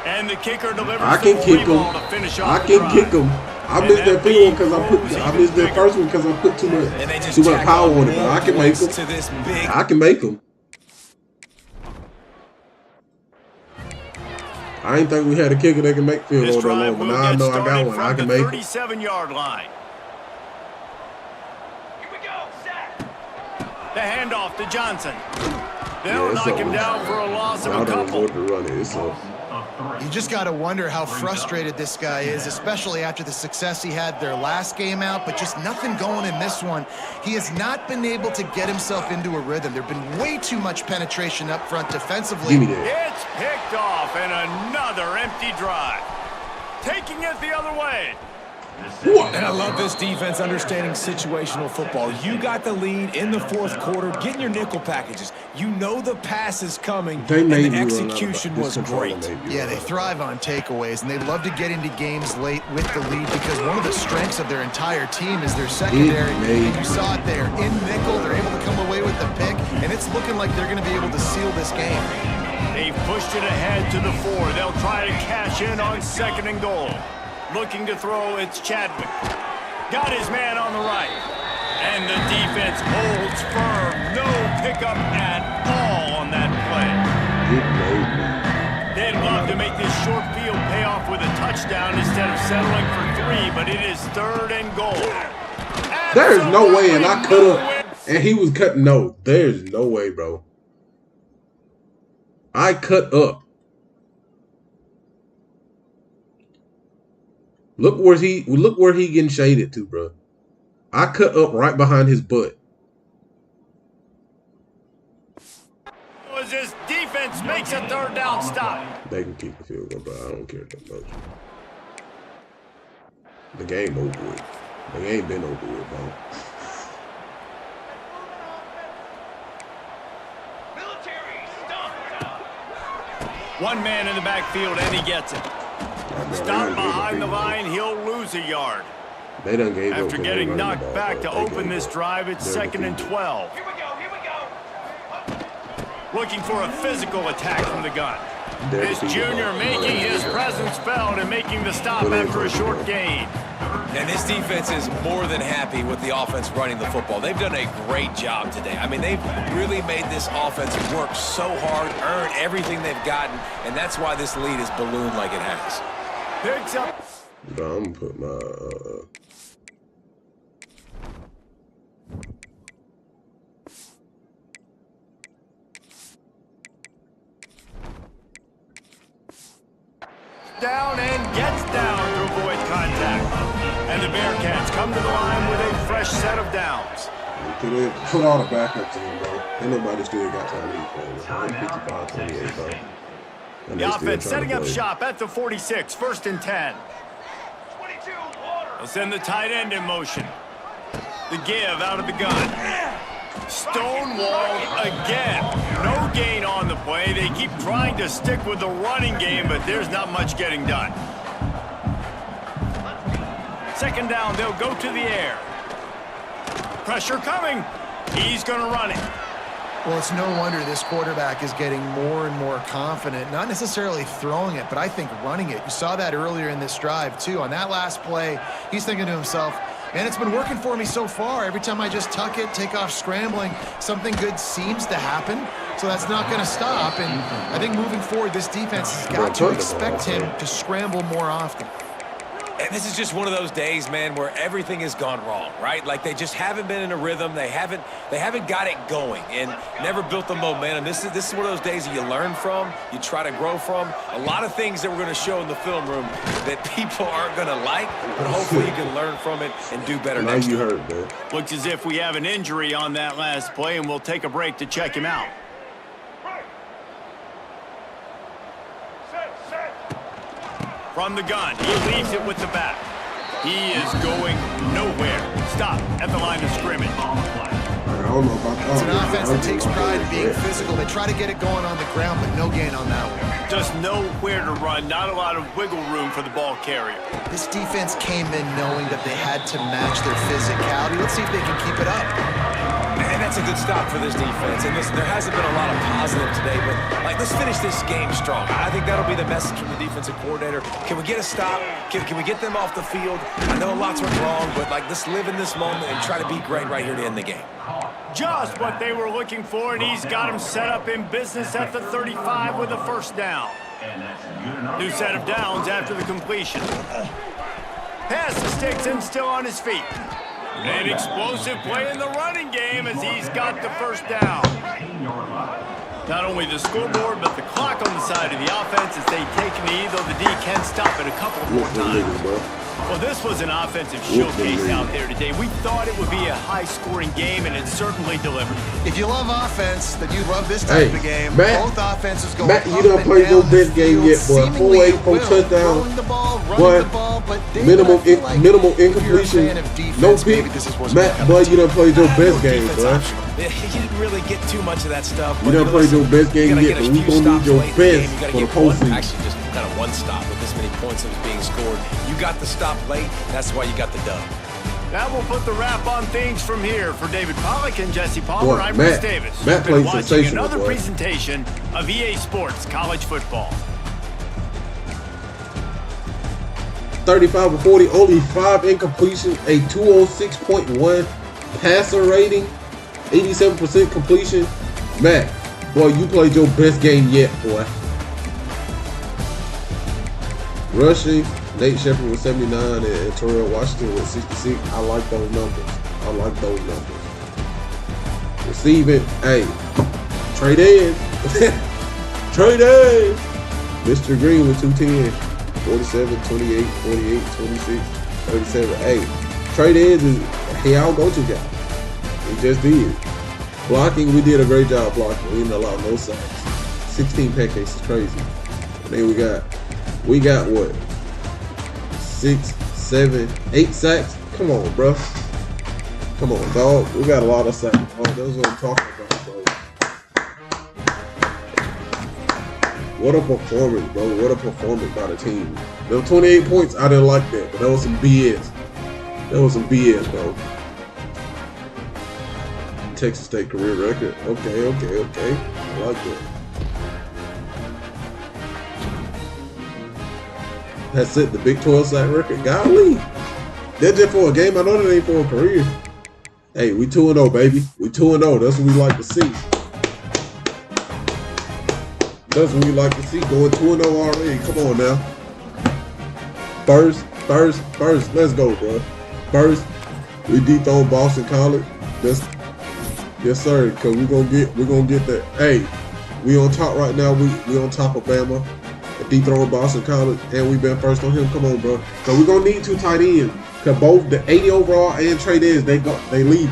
And the kicker delivers I can the kick him. ball to finish off I can kick him. I missed that field because I missed that first one because I put too much power on it. But I can make him. I can make him. I didn't think we had a kicker that can make field goal that long, but now I know I got one. I can make it. 37-yard line. Here we go, set. The handoff to Johnson. They'll knock him down for a loss of a couple. You just got to wonder how frustrated this guy is, especially after the success he had their last game out, but just nothing going in this one. He has not been able to get himself into a rhythm. There have been way too much penetration up front defensively. It's picked off, and another empty drive. Taking it the other way. And I love this defense understanding situational football. You got the lead in the 4th quarter, getting your nickel packages. You know the pass is coming, and the execution was great. Yeah, they thrive on takeaways, and they love to get into games late with the lead because one of the strengths of their entire team is their secondary. And you saw it there. In nickel, they're able to come away with the pick, and it's looking like they're going to be able to seal this game. They've pushed it ahead to the 4. They'll try to cash in on 2nd and goal. Looking to throw, it's Chadwick. Got his man on the right. And the defense holds firm. No pickup at all on that play. They'd love to make this short field pay off with a touchdown instead of settling for 3, but it is 3rd and goal. There's no way, and I could have, and he was cutting. No, there's no way, bro. I cut up. Look where he getting shaded to, bro. I cut up right behind his butt. As this defense makes a 3rd down stop. They can keep the field goal, but I don't care that much. The game over with. The game been over with, bro. One man in the backfield, and he gets it. Stop behind the line, he'll lose a yard. They done gave After getting knocked back to open this drive, it's 2nd and 12. Here we go. Looking for a physical attack from the gun. This junior making his presence felt and making the stop after a short gain. And this defense is more than happy with the offense running the football. They've done a great job today. I mean, they've really made this offense work so hard, earn everything they've gotten, and that's why this lead is ballooned like it has. Picks up. Bro, I'm gonna put my down and gets down to avoid contact. And the Bearcats come to the line with a fresh set of downs. Put all the backups in, bro. Ain't nobody still got time to eat, 55-28, bro. The offense setting up shop at the 46, 1st and 10. They'll send the tight end in motion. The give out of the gun. Stonewalled again. No gain on the play. They keep trying to stick with the running game, but there's not much getting done. 2nd down, they'll go to the air. Pressure coming. He's going to run it. Well, it's no wonder this quarterback is getting more and more confident, not necessarily throwing it, but I think running it. You saw that earlier in this drive, too. On that last play, he's thinking to himself, man, it's been working for me so far. Every time I just tuck it, take off scrambling, something good seems to happen. So that's not going to stop. And I think moving forward, this defense has got to expect him to scramble more often. And this is just one of those days, man, where everything has gone wrong, right? Like they just haven't been in a rhythm. They haven't got it going and never built the momentum. This is one of those days that you learn from, you try to grow from. A lot of things that we're going to show in the film room that people aren't going to like, but hopefully you can learn from it and do better next time. Now you hurt, man. Looks as if we have an injury on that last play, and we'll take a break to check him out. From the gun, he leaves it with the back. He is going nowhere. Stop at the line of scrimmage. I don't know about that. It's an offense that takes pride in being physical. They try to get it going on the ground, but no gain on that one. Just nowhere to run, not a lot of wiggle room for the ball carrier. This defense came in knowing that they had to match their physicality. Let's see if they can keep it up. And that's a good stop for this defense. And listen, there hasn't been a lot of positive today, but let's finish this game strong. I think that'll be the message from the defensive coordinator. Can we get a stop? Can we get them off the field? I know lots went wrong, but let's live in this moment and try to be great right here to end the game. Just what they were looking for, and he's got him set up in business at the 35 with a first down. New set of downs after the completion. Pass to Stigson, still on his feet. An explosive play in the running game as he's got the first down. Not only the scoreboard, but the clock on the side of the offense as they take a knee, though the D can stop it a couple more times. Well, this was an offensive showcase out there today. We thought it would be a high-scoring game, and it certainly delivered. If you love offense, then you love this type of game. Matt, both offenses go Matt, up you don't play your best game yet, boy. 4 touchdowns, but minimal incompletion, no pick. Matt, boy, you don't play your best game, bro. You didn't really get too much of that stuff. You don't play your best game yet, but we gonna need your best for the postseason. Actually, just kind of one stop with this many points that was being scored. You got the stop late. That's why you got the dub. That will put the wrap on things from here. For David Pollack and Jesse Palmer, I'm Bruce Davis. Matt You've been played watching sensational, another boy. presentation of EA Sports College Football. 35 of 40, only 5 incompletions, a 206.1 passer rating, 87% completion. Matt, boy, you played your best game yet, boy. Rushing, Nate Shepard with 79 and Terrell Washington with 66. I like those numbers. Receiving, hey, trade in. Trade in. Mr. Green with 210. 47, 28, 48, 26, 37. Hey, trade ends is y'all go-to guy. We just did. Blocking, we did a great job blocking. We didn't allow no sacks. 16 pancakes is crazy. And then we got what? 6, 7, 8 sacks? Come on, bro. Come on, dog. We got a lot of sacks. Oh, that's what I'm talking about, bro. What a performance, bro. What a performance by the team. Them 28 points, I didn't like that, but that was some BS. Bro. Texas State career record. Okay. I like that. That's it, the Big 12 sack record. Golly. That's just for a game. I know that ain't for a career. Hey, we 2-0, baby. We 2-0. That's what we like to see. That's what we like to see. Going 2-0 already. Come on now. First. Let's go, bro. First, we dethroned Boston College. Yes, sir. Cause we're gonna get that. Hey, we on top right now. We on top of Bama. Dethroned Boston College, and we've been first on him. Come on, bro. So we're gonna need 2 tight ends. Cause both the 80 overall and Trey Dez, they leave.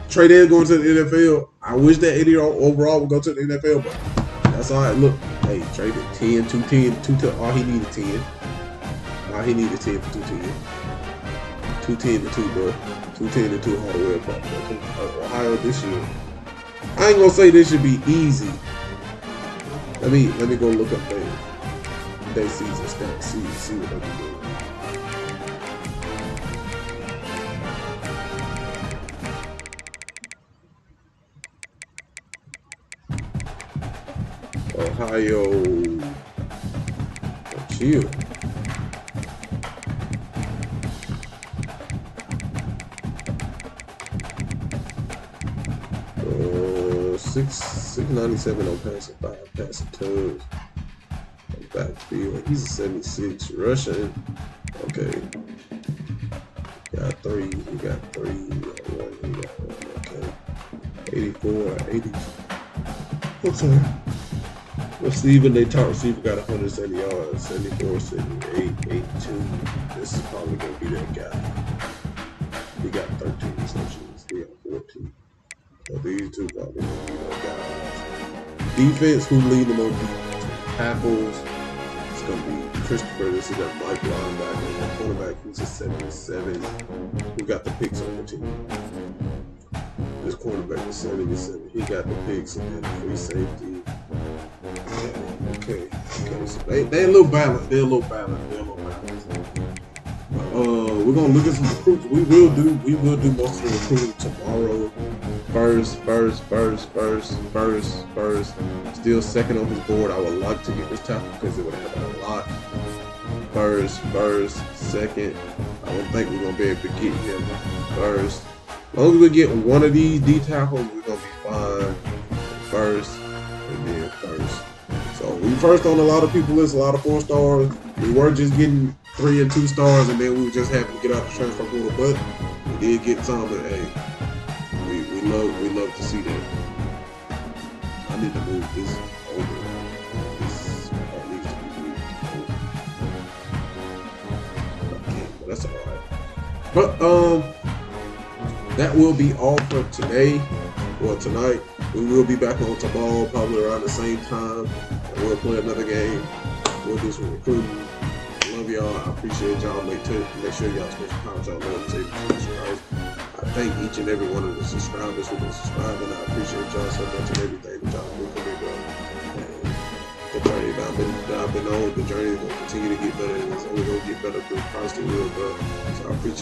Trey Dez going to the NFL. I wish that 80 overall would go to the NFL, but that's all right. Look, hey, Trey did 10, 210, all he needed 10. All he needed 10 for 210. 210 to 2, bro. 210 to 2 hardware part, bro. Ohio this year. I ain't gonna say this should be easy. Let me go look up their season stats. See what they can do. Ohio, chill. $697 on passing, 5 passing tugs. backfield. He's a 76 rushing. Okay. Got 3. He got 3. He got 1. Okay. 84, 80. Okay. Receiving, they top receiver got 170 yards, 74, 78, 82. This is probably going to be that guy. He got 13 receptions. He got 14. So these two probably going to be that guys. Defense, who lead them on tackles? It's going to be Christopher. This is that Mike linebacker. Cornerback, who's a 77. Who got the picks on the team? This cornerback is 77. He got the picks and then the free safety. Okay. So they a little balanced. They're a little balanced. We're gonna look at some recruits. We will do most of the recruiting tomorrow. First. Still second on his board. I would like to get this tackle because it would have a lot. First, second. I don't think we're gonna be able to get him first. As long as we get one of these D tackles, we're gonna be fine. First, and then first. So we first on a lot of people's lists, a lot of 4 stars. We weren't just getting 3 and 2 stars, and then we were just happy to get out the transfer portal. But we did get some, and hey, we love to see that. I need to move this over. This needs to be moved over. Okay, but that's all right. But that will be all for today or tonight. We will be back on tomorrow, probably around the same time. And we'll play another game. We'll do some recruiting. Love y'all. I appreciate y'all. Make sure y'all spend some time with y'all Lord and Savior Jesus Christ. I thank each and every one of the subscribers who've been subscribing. I appreciate y'all so much and everything that y'all do for me, bro. And the journey that I've been on, the journey is going to continue to get better. It's only going to get better through Christ and will, bro. So I appreciate